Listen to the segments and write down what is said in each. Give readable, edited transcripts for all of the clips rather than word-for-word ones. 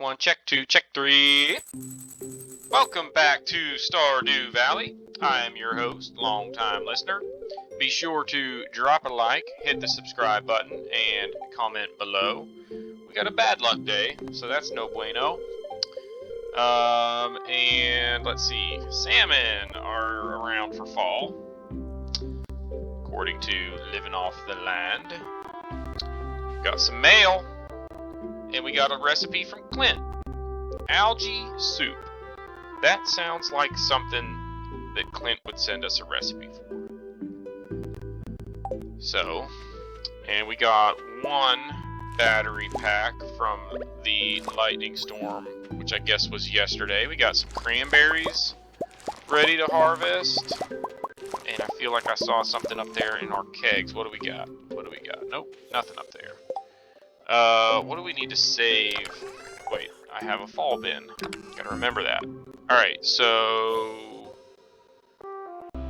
1, check 2, check 3. Welcome back to Stardew Valley. I am your host, long-time listener. Be sure to drop a like, hit the subscribe button, and comment below. We got a bad luck day, so that's no bueno. And let's see, salmon are around for fall, according to Living Off the Land. Got some mail, and we got a recipe from Clint. Algae soup. That sounds like something that Clint would send us a recipe for. So, and we got one battery pack from the lightning storm, which I guess was yesterday. We got some cranberries ready to harvest. And I feel like I saw something up there in our kegs. What do we got? What do we got? Nope, nothing up there. What do we need to save? Wait, I have a fall bin. Gotta remember that. Alright, so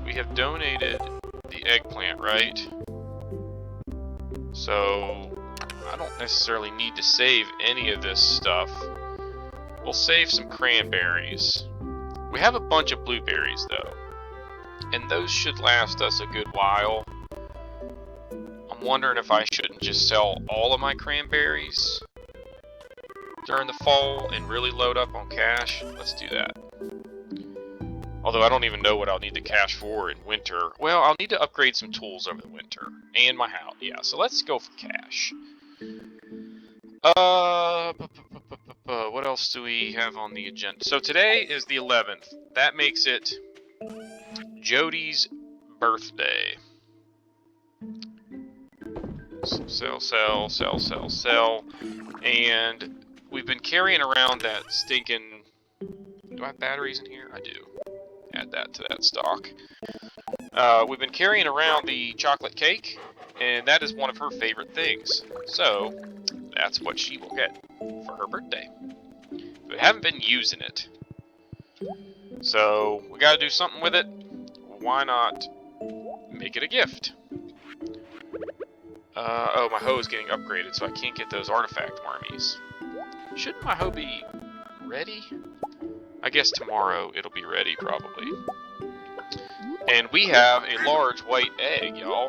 we have donated the eggplant, right? So I don't necessarily need to save any of this stuff. We'll save some cranberries. We have a bunch of blueberries though, and those should last us a good while. I'm wondering if I shouldn't just sell all of my cranberries during the fall and really load up on cash. Let's do that. Although I don't even know what I'll need the cash for in winter. Well, I'll need to upgrade some tools over the winter. And my house. Yeah, so let's go for cash. What else do we have on the agenda? So today is the 11th. That makes it Jody's birthday. So sell. And we've been carrying around that stinking... Do I have batteries in here? I do. Add that to that stock. We've been carrying around the chocolate cake, and that is one of her favorite things. So, that's what she will get for her birthday. We haven't been using it. So, we gotta do something with it. Why not make it a gift? Oh, my hoe is getting upgraded, so I can't get those artifact wormies. Shouldn't my hoe be ready? I guess tomorrow it'll be ready, probably. And we have a large white egg, y'all.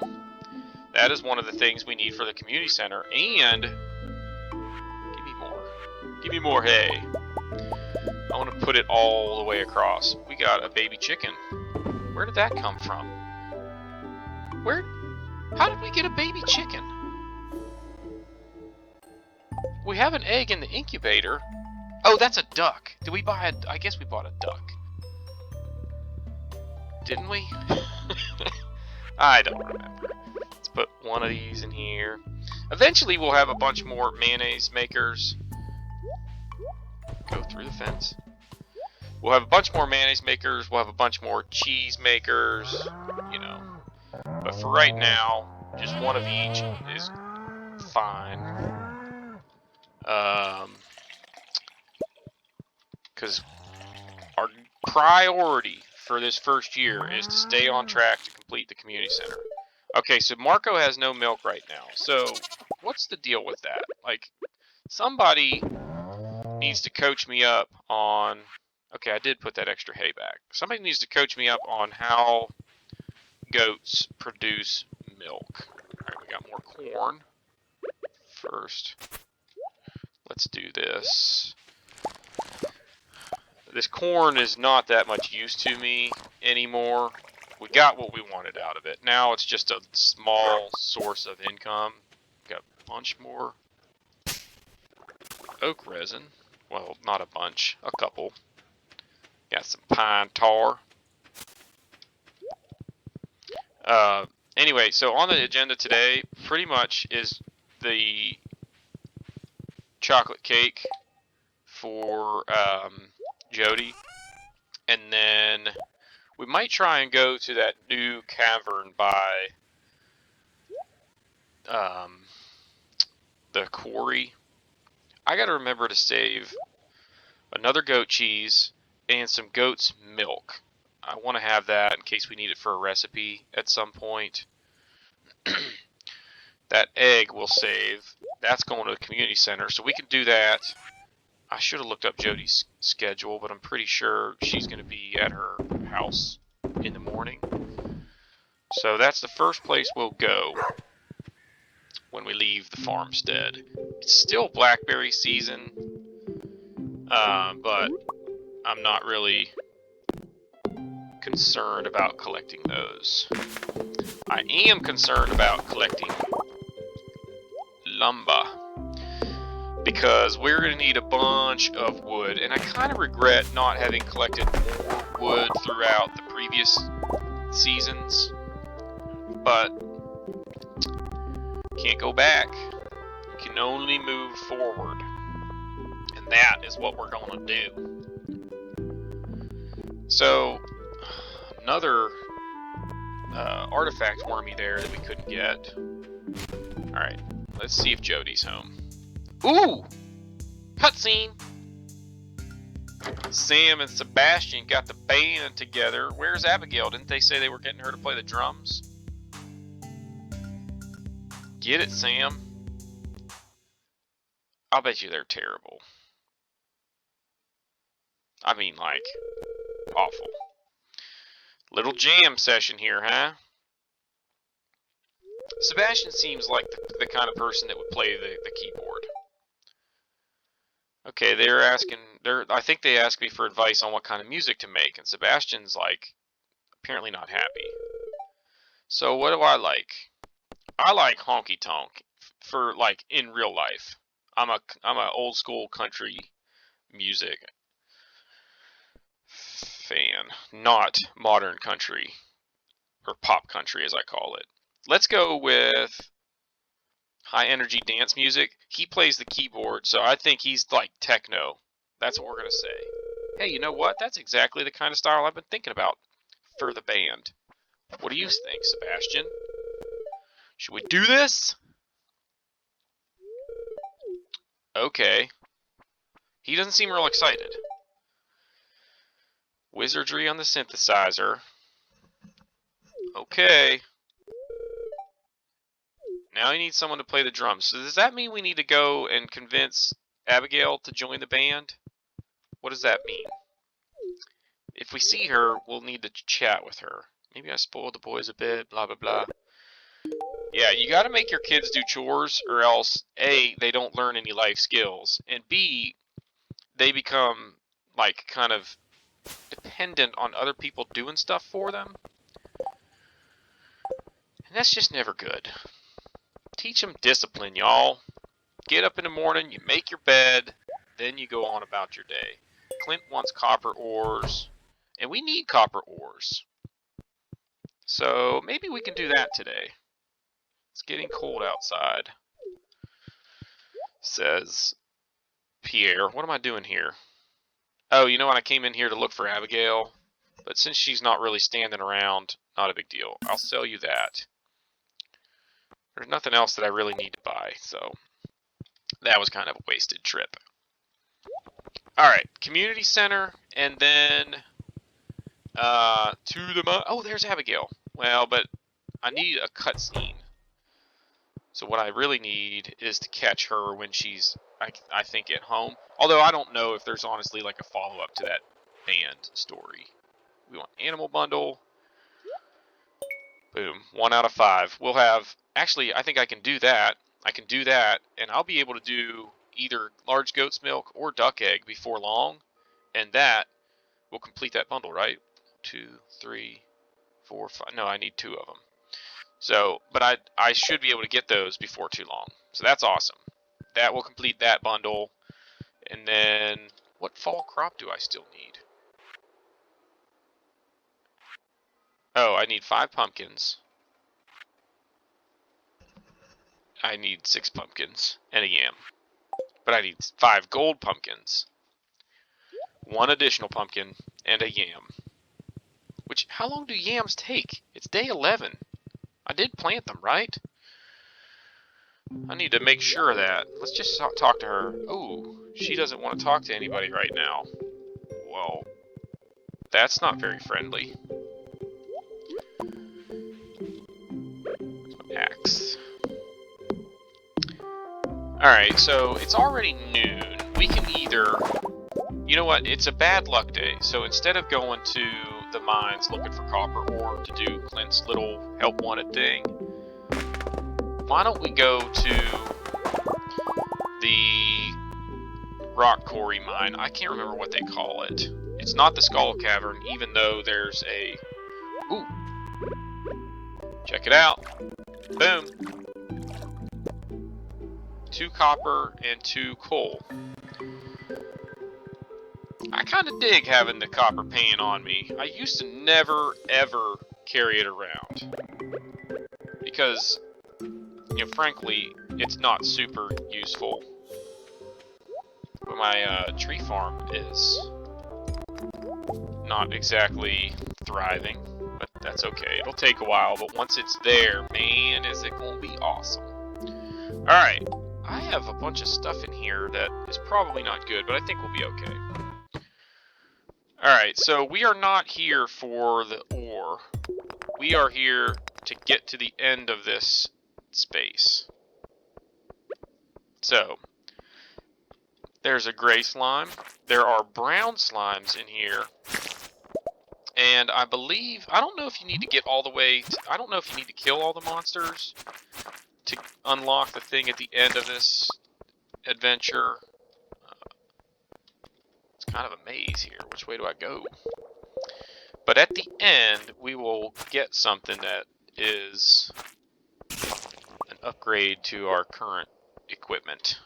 That is one of the things we need for the community center. And give me more. Give me more hay. I want to put it all the way across. We got a baby chicken. Where did that come from? How did we get a baby chicken? We have an egg in the incubator. Oh, that's a duck. Did we buy I guess we bought a duck. Didn't we? I don't remember. Let's put one of these in here. Eventually we'll have a bunch more mayonnaise makers. Go through the fence. We'll have a bunch more mayonnaise makers. We'll have a bunch more cheese makers. You know. But for right now, just one of each is fine. Because our priority for this first year is to stay on track to complete the community center. Okay, so Marco has no milk right now. So, what's the deal with that? Like, somebody needs to coach me up on... Okay, I did put that extra hay back. Somebody needs to coach me up on how goats produce milk. Alright, we got more corn. First, let's do this. This corn is not that much use to me anymore. We got what we wanted out of it. Now it's just a small source of income. Got a bunch more oak resin. Well, not a bunch, a couple. Got some pine tar. Anyway, so on the agenda today, pretty much is the chocolate cake for Jody, and then we might try and go to that new cavern by the quarry. I gotta remember to save another goat cheese and some goat's milk. I want to have that in case we need it for a recipe at some point. That egg we'll save. That's going to the community center, so we can do that. I should have looked up Jody's schedule, but I'm pretty sure she's going to be at her house in the morning. So that's the first place we'll go when we leave the farmstead. It's still blackberry season, but I'm not really concerned about collecting those. I am concerned about collecting lumber, because we're going to need a bunch of wood, and I kind of regret not having collected more wood throughout the previous seasons, but can't go back. You can only move forward, and that is what we're going to do. So, another artifact wormy there that we couldn't get. Alright, let's see if Jody's home. Ooh! Cutscene! Sam and Sebastian got the band together. Where's Abigail? Didn't they say they were getting her to play the drums? Get it, Sam. I'll bet you they're terrible. I mean, like, awful. Little jam session here, huh? Sebastian seems like the kind of person that would play the keyboard. Okay, I think they asked me for advice on what kind of music to make, and Sebastian's, like, apparently not happy. So what do I like? I like honky tonk for, like, in real life. I'm a old school country music fan, not modern country, or pop country as I call it. Let's go with high energy dance music. He plays the keyboard, so I think he's like techno. That's what we're gonna say. Hey, you know what? That's exactly the kind of style I've been thinking about for the band. What do you think, Sebastian? Should we do this? Okay. He doesn't seem real excited. Wizardry on the synthesizer. Okay. Now he needs someone to play the drums. So does that mean we need to go and convince Abigail to join the band? What does that mean? If we see her, we'll need to chat with her. Maybe I spoiled the boys a bit, blah, blah, blah. Yeah, you gotta make your kids do chores, or else, A, they don't learn any life skills, and B, they become, like, kind of dependent on other people doing stuff for them. And that's just never good. Teach them discipline, y'all. Get up in the morning, you make your bed, then you go on about your day. Clint wants copper ores, and we need copper ores. So maybe we can do that today. It's getting cold outside, says Pierre. What am I doing here? Oh, you know what? I came in here to look for Abigail, but since she's not really standing around, not a big deal. I'll sell you that. There's nothing else that I really need to buy, so that was kind of a wasted trip. Alright, community center, and then to the... Oh, there's Abigail. Well, but I need a cutscene. So what I really need is to catch her when she's, I think, at home. Although I don't know if there's honestly like a follow-up to that band story. We want animal bundle. Boom. 1 out of 5. We'll have... Actually, I think I can do that. I can do that, and I'll be able to do either large goat's milk or duck egg before long. And that will complete that bundle, right? 2, 3, 4, 5. No, I need 2 of them. So, but I should be able to get those before too long. So that's awesome. That will complete that bundle. And then, what fall crop do I still need? Oh, I need 5 pumpkins. I need 6 pumpkins and a yam. But I need 5 gold pumpkins, 1 additional pumpkin, and a yam. Which, how long do yams take? It's day 11. I did plant them, right? I need to make sure of that. Let's just talk to her. Ooh, she doesn't want to talk to anybody right now. Well, that's not very friendly. Axe. Alright, so it's already noon. we can either... You know what? It's a bad luck day, so instead of going to the mines looking for copper ore to do Clint's little help wanted thing, why don't we go to the rock quarry mine? I can't remember what they call it. It's not the Skull Cavern, even though there's a... Ooh! Check it out. Boom! 2 copper and 2 coal. I kind of dig having the copper pan on me. I used to never, ever carry it around. Because, you know, frankly, it's not super useful. But my tree farm is not exactly thriving. But that's okay. It'll take a while, but once it's there, man, is it going to be awesome. Alright, I have a bunch of stuff in here that is probably not good, but I think we'll be okay. Alright, so we are not here for the ore. We are here to get to the end of this space. So, there's a gray slime. There are brown slimes in here. And I believe, I don't know if you need to get all the way, I don't know if you need to kill all the monsters to unlock the thing at the end of this adventure. Kind of a maze here. Which way do I go? But at the end, we will get something that is an upgrade to our current equipment.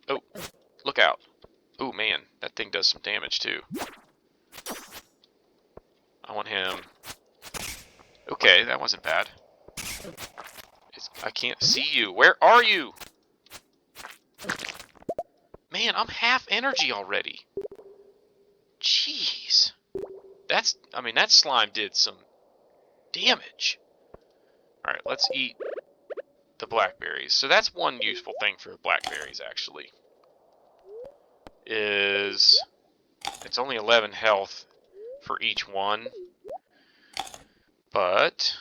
Oh, look out. Oh man, that thing does some damage too. I want him. Okay, that wasn't bad. I can't see you. Where are you? Man, I'm half energy already. Jeez. I mean, that slime did some damage. Alright, let's eat the blackberries. So that's one useful thing for blackberries, actually. It's only 11 health for each one. But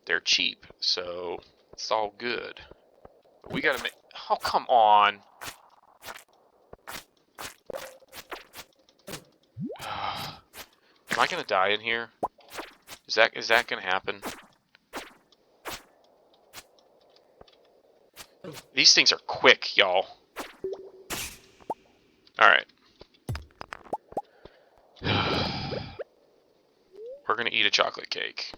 they're cheap, so it's all good. But we gotta make... Oh, come on. Am I gonna die in here? Is that gonna happen? These things are quick, y'all. Alright. We're gonna eat a chocolate cake.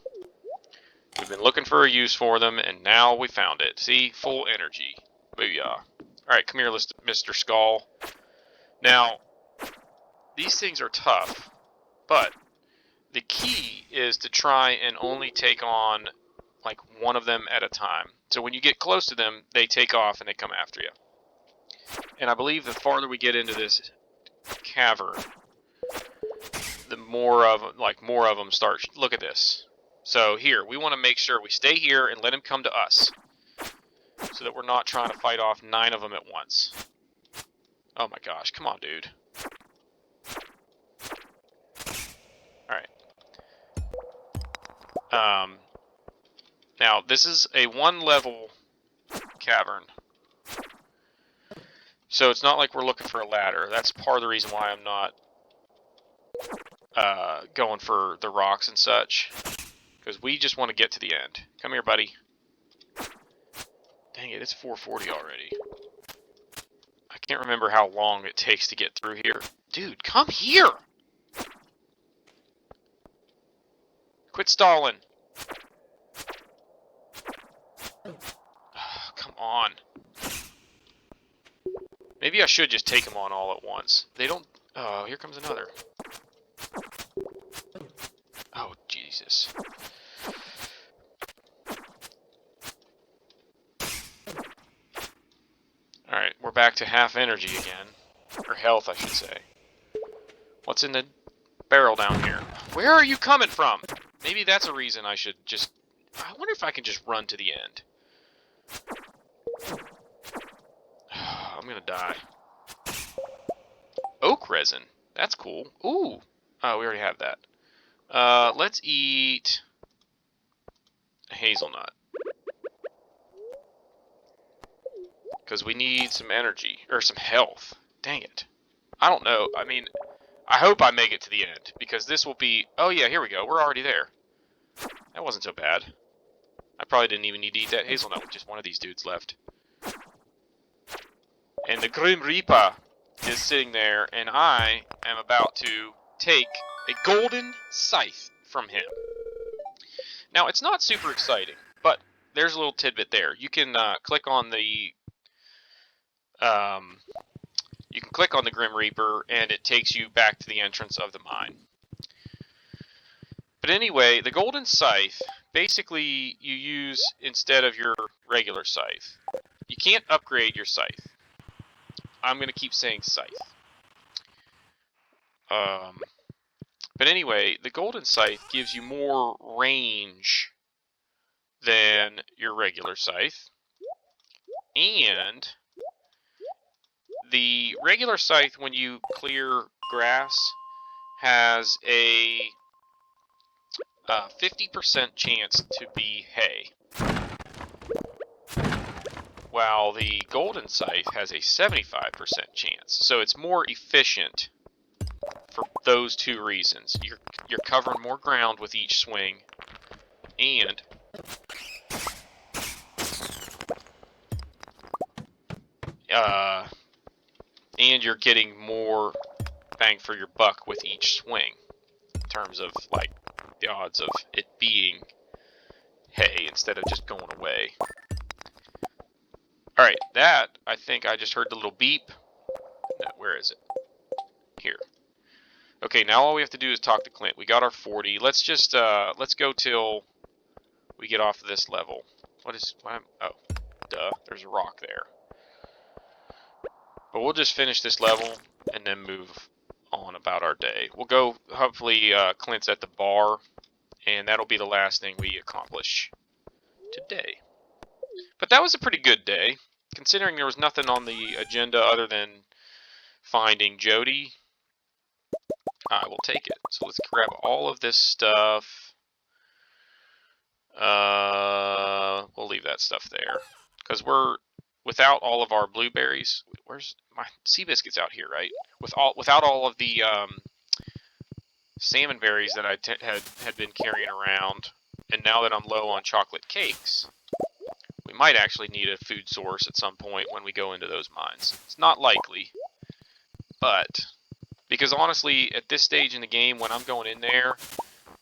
We've been looking for a use for them, and now we found it. See? Full energy. Booyah. Alright, come here, Mr. Skull. Now, these things are tough, but the key is to try and only take on, like, one of them at a time. So when you get close to them, they take off and they come after you. And I believe the farther we get into this cavern, the more of them start. Look at this. So here, we want to make sure we stay here and let him come to us, so that we're not trying to fight off 9 of them at once. Oh my gosh, come on, dude. Alright. Now, this is a 1-level cavern. So it's not like we're looking for a ladder. That's part of the reason why I'm not going for the rocks and such. Because we just want to get to the end. Come here, buddy. Dang it, it's 4:40 already. I can't remember how long it takes to get through here. Dude, come here! Quit stalling. Come on. Maybe I should just take them on all at once. They don't... Oh, here comes another. Oh, Jesus. Alright, we're back to half energy again. Or health, I should say. What's in the barrel down here? Where are you coming from? Maybe that's a reason I should just... I wonder if I can just run to the end. I'm gonna die. Oak resin. That's cool. Ooh. Oh, we already have that. Let's eat a hazelnut. Because we need some energy. Or some health. Dang it. I don't know. I mean, I hope I make it to the end, because this will be... Oh yeah, here we go. We're already there. That wasn't so bad. I probably didn't even need to eat that hazelnut with just one of these dudes left. And the Grim Reaper is sitting there, and I am about to take a golden scythe from him. Now, it's not super exciting, but there's a little tidbit there. You can click on the Grim Reaper, and it takes you back to the entrance of the mine. But anyway, the golden scythe, basically you use instead of your regular scythe. You can't upgrade your scythe. I'm going to keep saying scythe. But anyway, the golden scythe gives you more range than your regular scythe. And the regular scythe, when you clear grass, has a 50% chance to be hay, while the golden scythe has a 75% chance. So it's more efficient for those two reasons. You're covering more ground with each swing, and you're getting more bang for your buck with each swing, in terms of like the odds of it being hay instead of just going away. Alright, that, I think I just heard the little beep. No, where is it? Here. Okay, now all we have to do is talk to Clint. We got our 40. Let's just, let's go till we get off of this level. Oh, duh, there's a rock there. But we'll just finish this level and then move on about our day. We'll go, hopefully, Clint's at the bar, and that'll be the last thing we accomplish today. But that was a pretty good day, considering there was nothing on the agenda other than finding Jody. I will take it. So let's grab all of this stuff. We'll leave that stuff there, because we're without all of our blueberries. Where's my sea biscuits? Out here, right? Without all of the salmon berries that I had been carrying around, and now that I'm low on chocolate cakes, we might actually need a food source at some point when we go into those mines. It's not likely, but because honestly, at this stage in the game, when I'm going in there,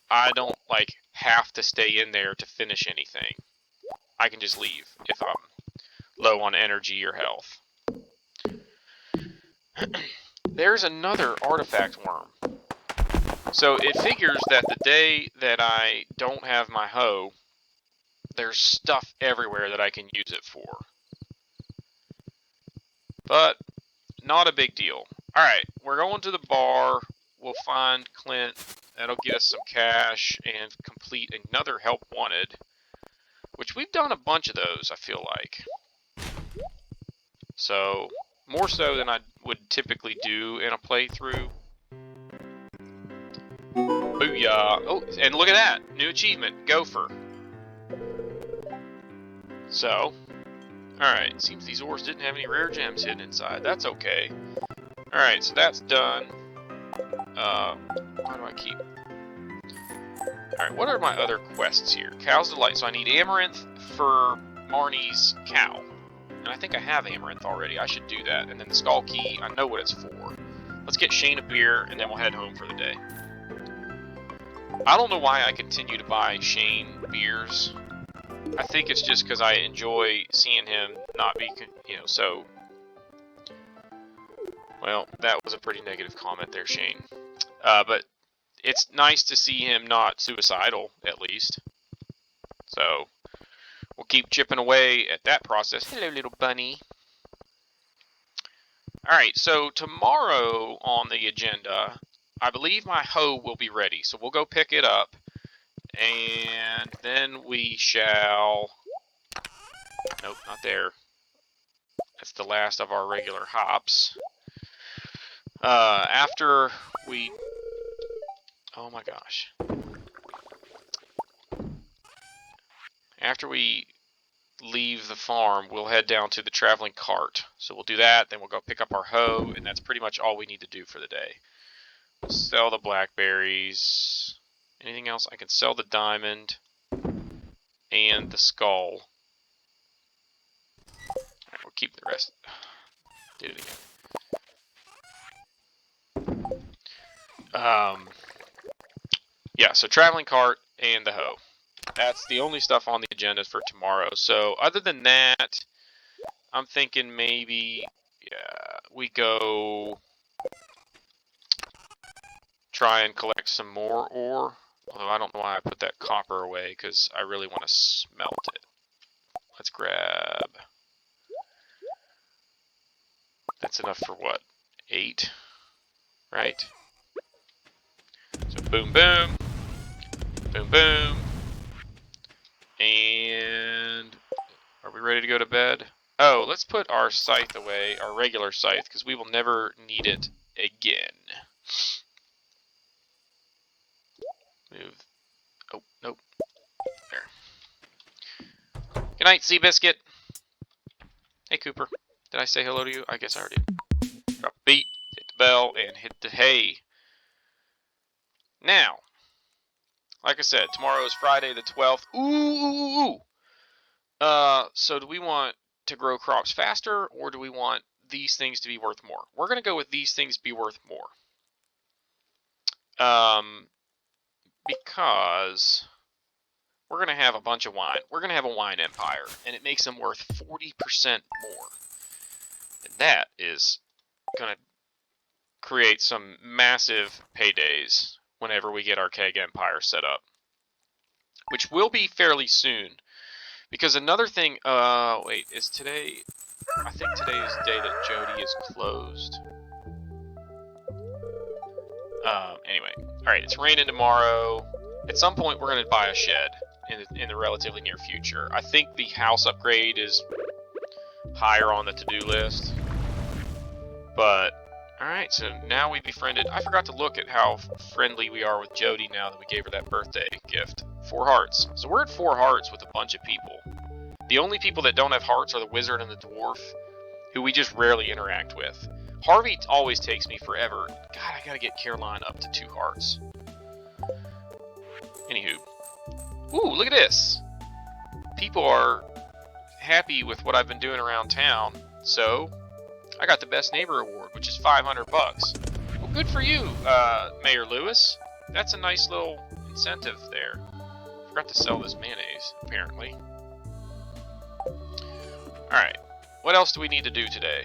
I don't like have to stay in there to finish anything. I can just leave if I'm low on energy or health. There's another artifact worm. So it figures that the day that I don't have my hoe, there's stuff everywhere that I can use it for. But not a big deal. Alright, we're going to the bar. We'll find Clint. That'll get us some cash and complete another help wanted, which we've done a bunch of those, I feel like. So, more so than I would typically do in a playthrough. Booyah. Oh, and look at that. New achievement. Gopher. So, alright. Seems these ores didn't have any rare gems hidden inside. That's okay. Alright, so that's done. How do I keep... Alright, what are my other quests here? Cow's Delight. So I need Amaranth for Marnie's cow. And I think I have Amaranth already. I should do that. And then the Skull Key, I know what it's for. Let's get Shane a beer, and then we'll head home for the day. I don't know why I continue to buy Shane beers. I think it's just because I enjoy seeing him not be, so... Well, that was a pretty negative comment there, Shane. But it's nice to see him not suicidal, at least. So, we'll keep chipping away at that process. Hello, little bunny. Alright, so tomorrow on the agenda, I believe my hoe will be ready. So we'll go pick it up, and then we shall... Nope, not there. That's the last of our regular hops. After we... Oh my gosh. After we leave the farm, we'll head down to the traveling cart. So we'll do that, then we'll go pick up our hoe, and that's pretty much all we need to do for the day. Sell the blackberries. Anything else? I can sell the diamond and the skull. Alright, we'll keep the rest. Did it again. Yeah, so traveling cart and the hoe. That's the only stuff on the agenda for tomorrow. So other than that, I'm thinking maybe we go try and collect some more ore. Although I don't know why I put that copper away, because I really want to smelt it. Let's grab... That's enough for what? 8? Right? So boom, boom. Boom, boom. And... Are we ready to go to bed? Oh, let's put our scythe away, our regular scythe, because we will never need it again. Move. Oh, nope. There. Good night, Seabiscuit. Hey, Cooper. Did I say hello to you? I guess I already did. Drop the beat, hit the bell, and hit the hay. Now, like I said, tomorrow is Friday the 12th. Ooh. So do we want to grow crops faster, or do we want these things to be worth more? We're going to go with these things be worth more. Because we're going to have a bunch of wine. We're going to have a wine empire, and it makes them worth 40% more. And that is going to create some massive paydays whenever we get our keg empire set up. Which will be fairly soon. Because another thing, wait, is today... I think today is the day that Jody is closed. Anyway. Alright, it's raining tomorrow. At some point, we're going to buy a shed in the relatively near future. I think the house upgrade is higher on the to-do list. But, alright, so now we befriended... I forgot to look at how friendly we are with Jody now that we gave her that birthday gift. 4 hearts. So we're at 4 hearts with a bunch of people. The only people that don't have hearts are the wizard and the dwarf, who we just rarely interact with. Harvey always takes me forever. God, I gotta get Caroline up to 2 hearts. Anywho. Ooh, look at this! People are happy with what I've been doing around town, so I got the Best Neighbor Award, which is 500 bucks. Well, good for you, Mayor Lewis. That's a nice little incentive there. Forgot to sell this mayonnaise, apparently. Alright, what else do we need to do today?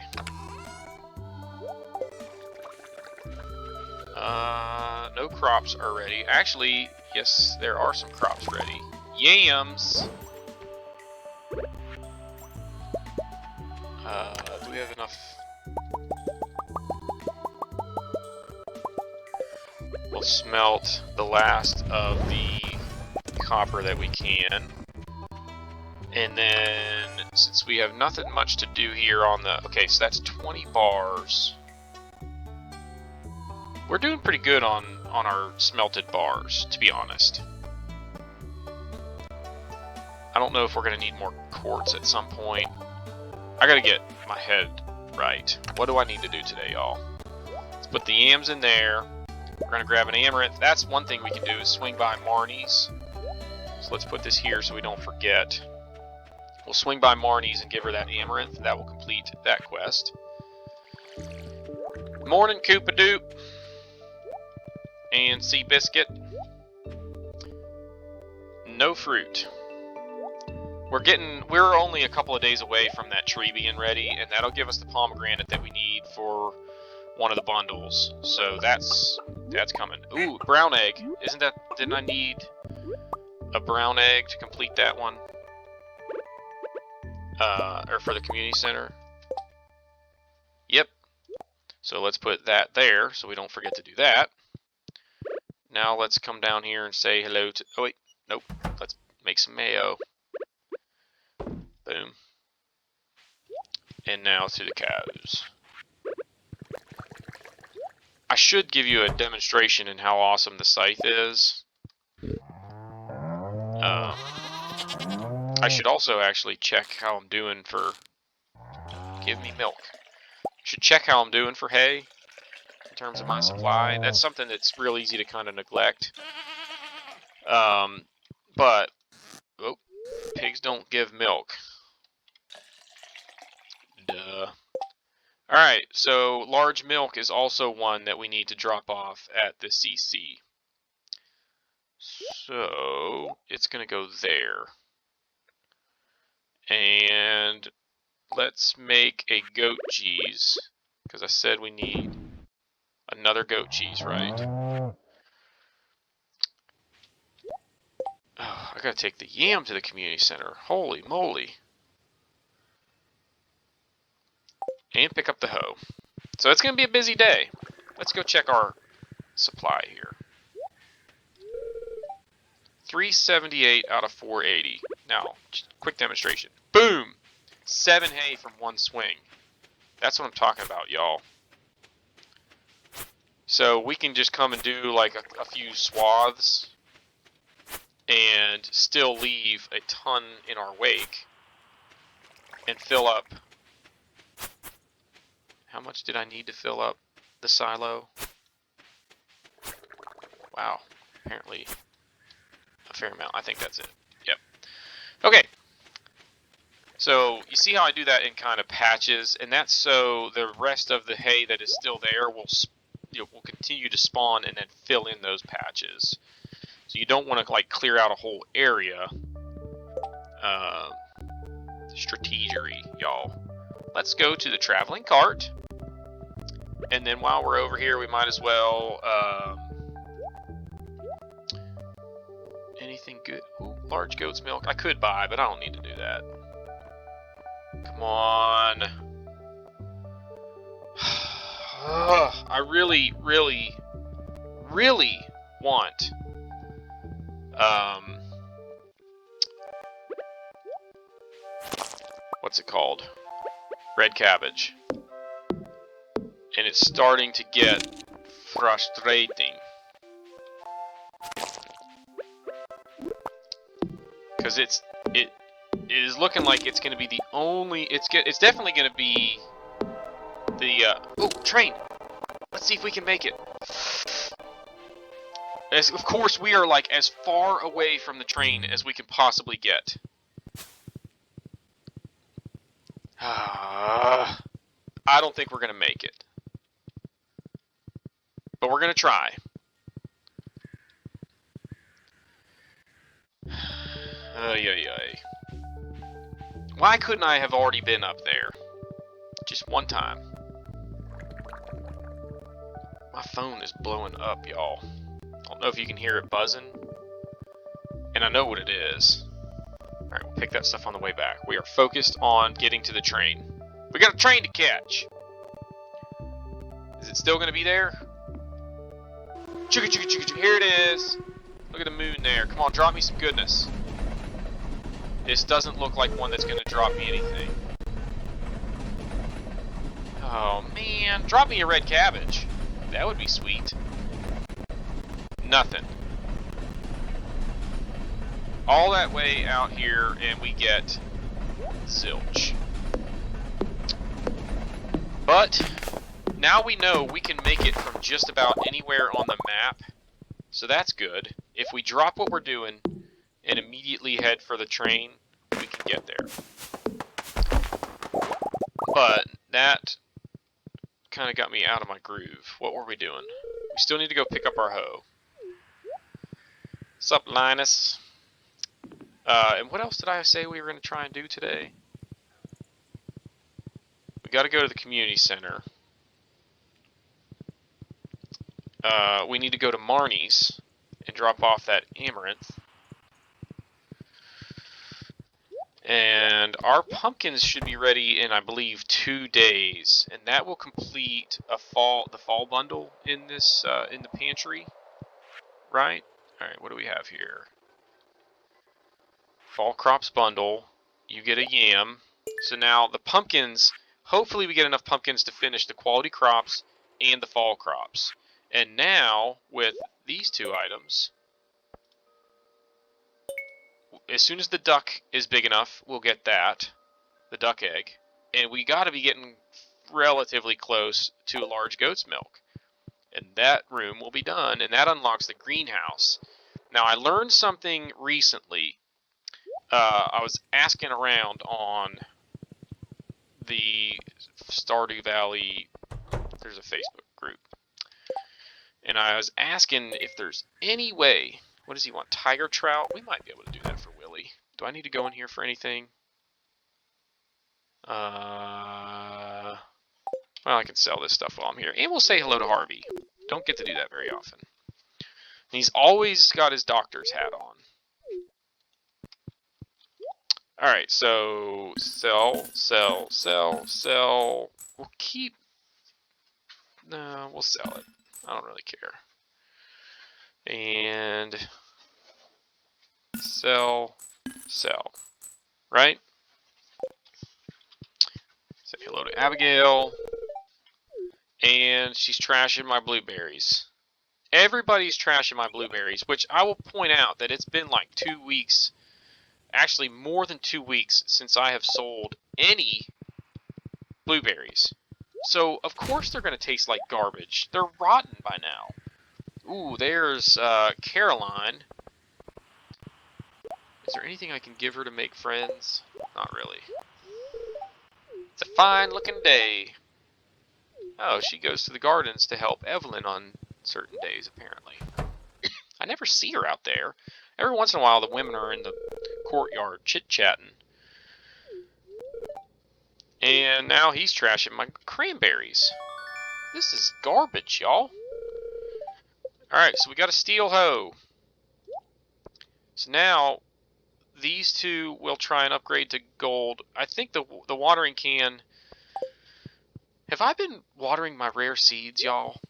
No crops are ready. Actually, yes, there are some crops ready. Yams! Do we have enough? We'll smelt the last of the copper that we can. And then, since we have nothing much to do here on the... Okay, so that's 20 bars. We're doing pretty good on our smelted bars, to be honest. I don't know if we're going to need more quartz at some point. I got to get my head right. What do I need to do today, y'all? Let's put the yams in there. We're going to grab an amaranth. That's one thing we can do, is swing by Marnie's. So let's put this here so we don't forget. We'll swing by Marnie's and give her that amaranth. That will complete that quest. Morning, Koopadoop. And Seabiscuit. No fruit. We're only a couple of days away from that tree being ready, and that'll give us the pomegranate that we need for one of the bundles. So that's coming. Ooh, brown egg. Didn't I need a brown egg to complete that one? Or for the community center? Yep. So let's put that there so we don't forget to do that. Now let's come down here and say hello to... Oh wait, nope. Let's make some mayo. Boom. And now to the cows. I should give you a demonstration in how awesome the scythe is. I should also actually check how I'm doing for... Give me milk. Should check how I'm doing for hay in terms of my supply. That's something that's real easy to kind of neglect. But oh, pigs don't give milk. Duh. Alright, so large milk is also one that we need to drop off at the CC. So it's going to go there. And let's make a goat cheese, because I said we need another goat cheese, right? Oh, I gotta take the yam to the community center. Holy moly. And pick up the hoe. So it's gonna be a busy day. Let's go check our supply here. 378 out of 480. Now, just quick demonstration. Boom! 7 hay from one swing. That's what I'm talking about, y'all. So we can just come and do like a few swaths and still leave a ton in our wake and fill up. How much did I need to fill up the silo? Wow, apparently a fair amount. I think that's it. Yep. Okay. So you see how I do that in kind of patches, and that's so the rest of the hay that is still there will continue to spawn and then fill in those patches. So you don't want to like clear out a whole area. Strategery, y'all. Let's go to the traveling cart, and then while we're over here, we might as well. Anything good? Ooh, large goat's milk. I could buy, but I don't need to do that. Come on. I really, really, really want what's it called? Red cabbage. And it's starting to get frustrating. Because it is looking like it's going to be the only. It's definitely going to be the. Oh, train! Let's see if we can make it. Of course, we are like as far away from the train as we can possibly get. I don't think we're going to make it. But we're going to try. Why couldn't I have already been up there? Just one time. My phone is blowing up, y'all. I don't know if you can hear it buzzing. And I know what it is. Alright, we'll pick that stuff on the way back. We are focused on getting to the train. We got a train to catch! Is it still going to be there? Chugga chugga chugga chugga. Here it is! Look at the moon there. Come on, drop me some goodness. This doesn't look like one that's going to drop me anything. Oh, man. Drop me a red cabbage. That would be sweet. Nothing. All that way out here, and we get zilch. But now we know we can make it from just about anywhere on the map. So that's good. If we drop what we're doing and immediately head for the train, we can get there. But that kind of got me out of my groove. What were we doing? We still need to go pick up our hoe. Sup, Linus? And what else did I say we were going to try and do today? We got to go to the community center. We need to go to Marnie's and drop off that amaranth. And our pumpkins should be ready in, I believe, 2 days, and that will complete the fall bundle in this in the pantry, right? All right, what do we have here? Fall crops bundle. You get a yam. So now the pumpkins. Hopefully, we get enough pumpkins to finish the quality crops and the fall crops. And now with these two items, as soon as the duck is big enough, we'll get that, the duck egg. And we got to be getting relatively close to a large goat's milk. And that room will be done, and that unlocks the greenhouse. Now, I learned something recently. I was asking around on the Stardew Valley, there's a Facebook group, and I was asking if there's any way, what does he want, tiger trout? We might be able to do that for Willie. Do I need to go in here for anything? Well, I can sell this stuff while I'm here. And we'll say hello to Harvey. Don't get to do that very often. And he's always got his doctor's hat on. Alright, so sell, sell, sell, sell. We'll keep... No, we'll sell it. I don't really care. And sell, sell. Right? Say hello to Abigail. And she's trashing my blueberries. Everybody's trashing my blueberries, which I will point out that it's been like 2 weeks, actually more than 2 weeks, since I have sold any blueberries. So, of course they're going to taste like garbage. They're rotten by now. Ooh, there's Caroline. Is there anything I can give her to make friends? Not really. It's a fine looking day. Oh, she goes to the gardens to help Evelyn on certain days, apparently. I never see her out there. Every once in a while, the women are in the courtyard chit-chatting. And now he's trashing my cranberries. This is garbage, y'all. Alright, so we got a steel hoe. So now, these two will try and upgrade to gold. I think the watering can... Have I been watering my rare seeds, y'all?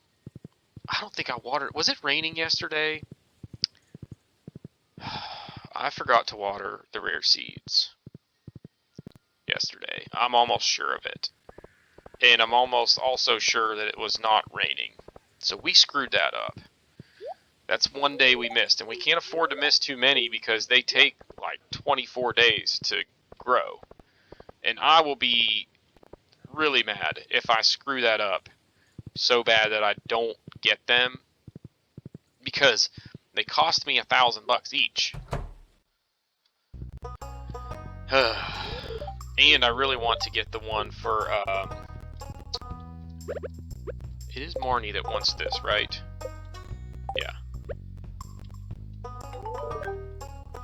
I don't think I watered... Was it raining yesterday? I forgot to water the rare seeds yesterday. I'm almost sure of it. And I'm almost also sure that it was not raining. So we screwed that up. That's one day we missed. And we can't afford to miss too many because they take like 24 days to grow. And I will be really mad if I screw that up so bad that I don't get them. Because they cost me $1,000 each. And I really want to get the one for, it is Marnie that wants this, right? Yeah.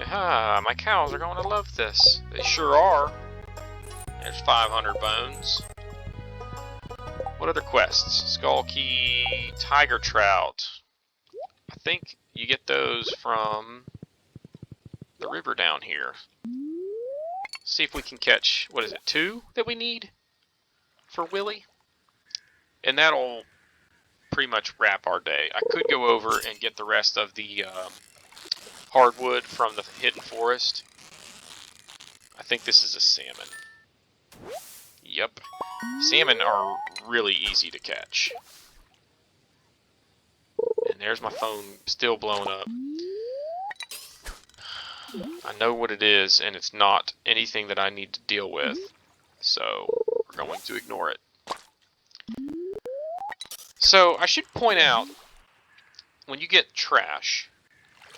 Aha, my cows are going to love this. They sure are. There's 500 bones. What other quests? Skull Key, Tiger Trout. I think you get those from the river down here. See if we can catch, what is it, 2 that we need for Willie? And that'll pretty much wrap our day. I could go over and get the rest of the hardwood from the hidden forest. I think this is a salmon. Yep. Salmon are really easy to catch. And there's my phone still blowing up. I know what it is, and it's not anything that I need to deal with. So, we're going to ignore it. So, I should point out, when you get trash,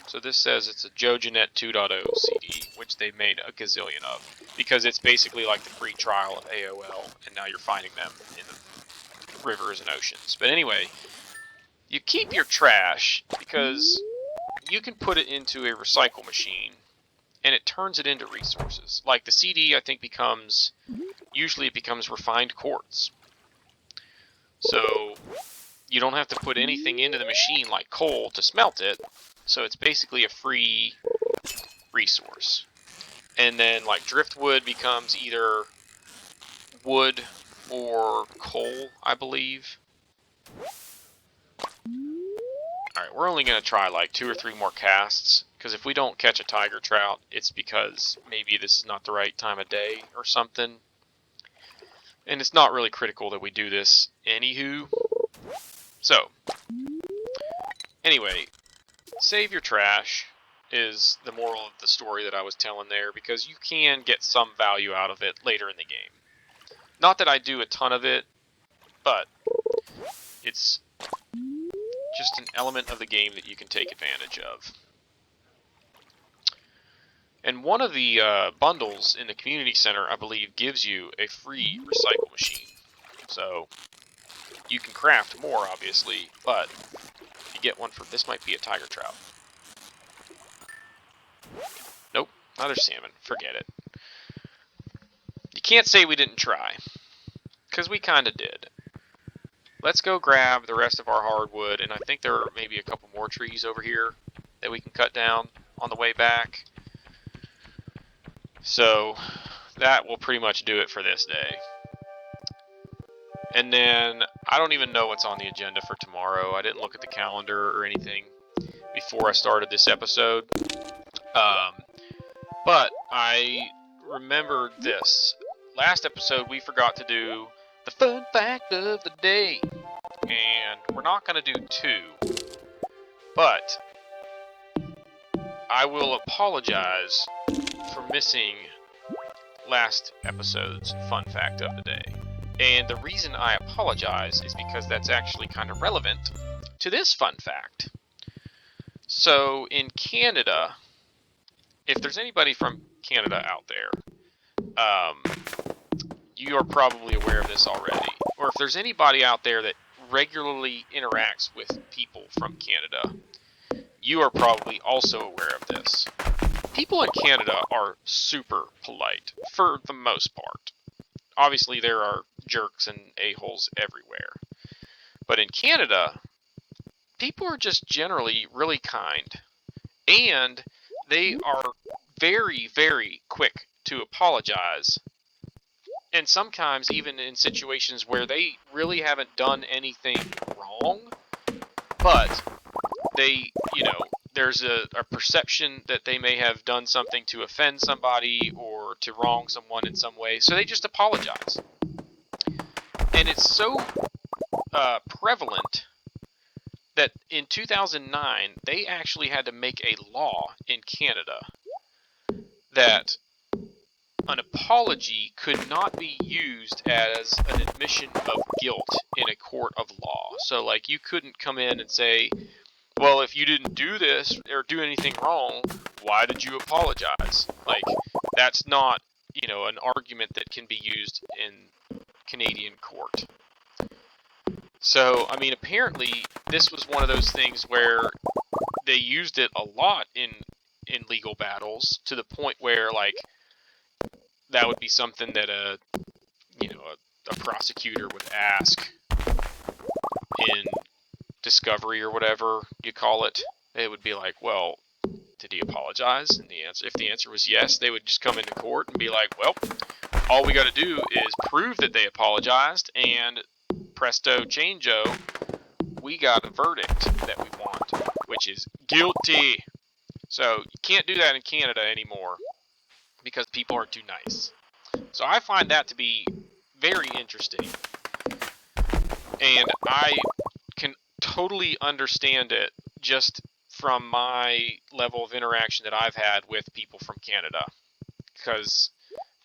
so this says it's a JoJoNet 2.0 CD, which they made a gazillion of, because it's basically like the free trial of AOL, and now you're finding them in the rivers and oceans. But anyway, you keep your trash, because you can put it into a recycle machine, and it turns it into resources. Like the CD, I think, usually it becomes refined quartz. So, you don't have to put anything into the machine like coal to smelt it, so it's basically a free resource. And then, like, driftwood becomes either wood or coal, I believe. Alright, we're only going to try like 2 or 3 more casts, because if we don't catch a tiger trout, it's because maybe this is not the right time of day or something. And it's not really critical that we do this anywho. So, anyway, save your trash. is the moral of the story that I was telling there, because you can get some value out of it later in the game. Not that I do a ton of it, but it's just an element of the game that you can take advantage of. And one of the bundles in the community center, I believe, gives you a free recycle machine. So you can craft more, obviously, but you get one for, this might be a tiger trout. Nope, another salmon. Forget it. You can't say we didn't try, because we kind of did. Let's go grab the rest of our hardwood, and I think there are maybe a couple more trees over here that we can cut down on the way back. So that will pretty much do it for this day. And then I don't even know what's on the agenda for tomorrow. I didn't look at the calendar or anything before I started this episode. But I remembered this. Last episode we forgot to do the fun fact of the day. And we're not going to do 2. But I will apologize for missing last episode's fun fact of the day. And the reason I apologize is because that's actually kind of relevant to this fun fact. So in Canada, if there's anybody from Canada out there, you are probably aware of this already. Or if there's anybody out there that regularly interacts with people from Canada, you are probably also aware of this. People in Canada are super polite, for the most part. Obviously, there are jerks and a-holes everywhere. But in Canada, people are just generally really kind. And they are very, very quick to apologize. And sometimes even in situations where they really haven't done anything wrong, but they, there's a perception that they may have done something to offend somebody or to wrong someone in some way, so they just apologize. And it's so prevalent that in 2009, they actually had to make a law in Canada that an apology could not be used as an admission of guilt in a court of law. So, like, you couldn't come in and say, well, if you didn't do this or do anything wrong, why did you apologize? Like, that's not, an argument that can be used in Canadian court. So, I mean, apparently this was one of those things where they used it a lot in legal battles, to the point where, like, that would be something that a prosecutor would ask in discovery or whatever you call it. They would be like, well, did he apologize? And if the answer was yes, they would just come into court and be like, well, all we got to do is prove that they apologized, and presto changeo, we got a verdict that we want, which is guilty. So you can't do that in Canada anymore because people are too nice. So I find that to be very interesting, and I can totally understand it just from my level of interaction that I've had with people from Canada, because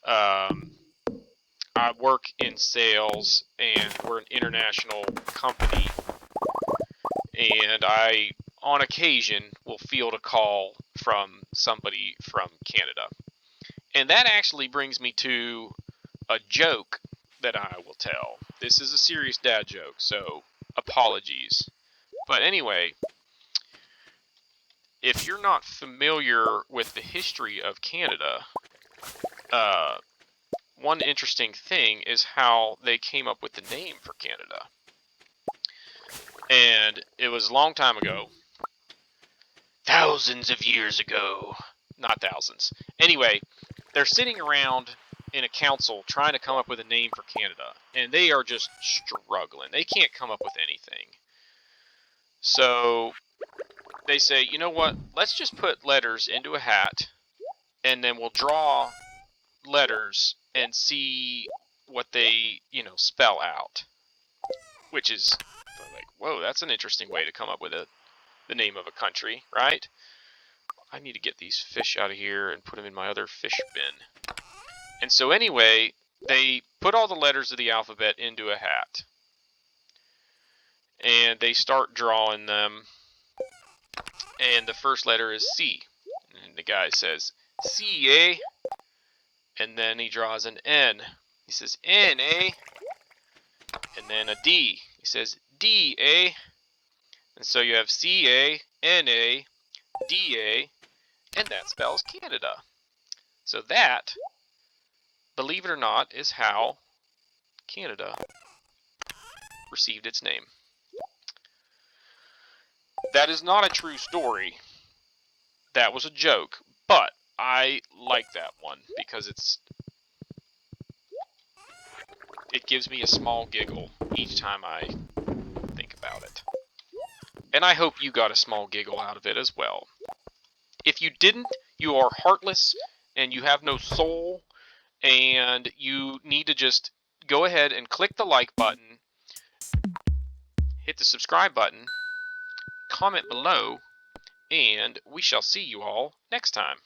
I work in sales and we're an international company, and I, on occasion, will field a call from somebody from Canada. And that actually brings me to a joke that I will tell. This is a serious dad joke, so apologies. But anyway, if you're not familiar with the history of Canada, one interesting thing is how they came up with the name for Canada. And it was a long time ago. Thousands of years ago. Not thousands. Anyway, they're sitting around in a council trying to come up with a name for Canada, and they are just struggling. They can't come up with anything. So they say, you know what, let's just put letters into a hat, and then we'll draw letters and see what they, spell out. Which is like, whoa, that's an interesting way to come up with the name of a country, right? I need to get these fish out of here and put them in my other fish bin. And so anyway, they put all the letters of the alphabet into a hat. And they start drawing them. And the first letter is C. And the guy says, C, eh? And then he draws an N. He says, N, eh? And then a D. He says, D, eh? And so you have C, A, N, A, D, A, and that spells Canada. So that, believe it or not, is how Canada received its name. That is not a true story. That was a joke, but I like that one because it gives me a small giggle each time I think about it. And I hope you got a small giggle out of it as well. If you didn't, you are heartless and you have no soul, and you need to just go ahead and click the like button, hit the subscribe button, comment below, and we shall see you all next time.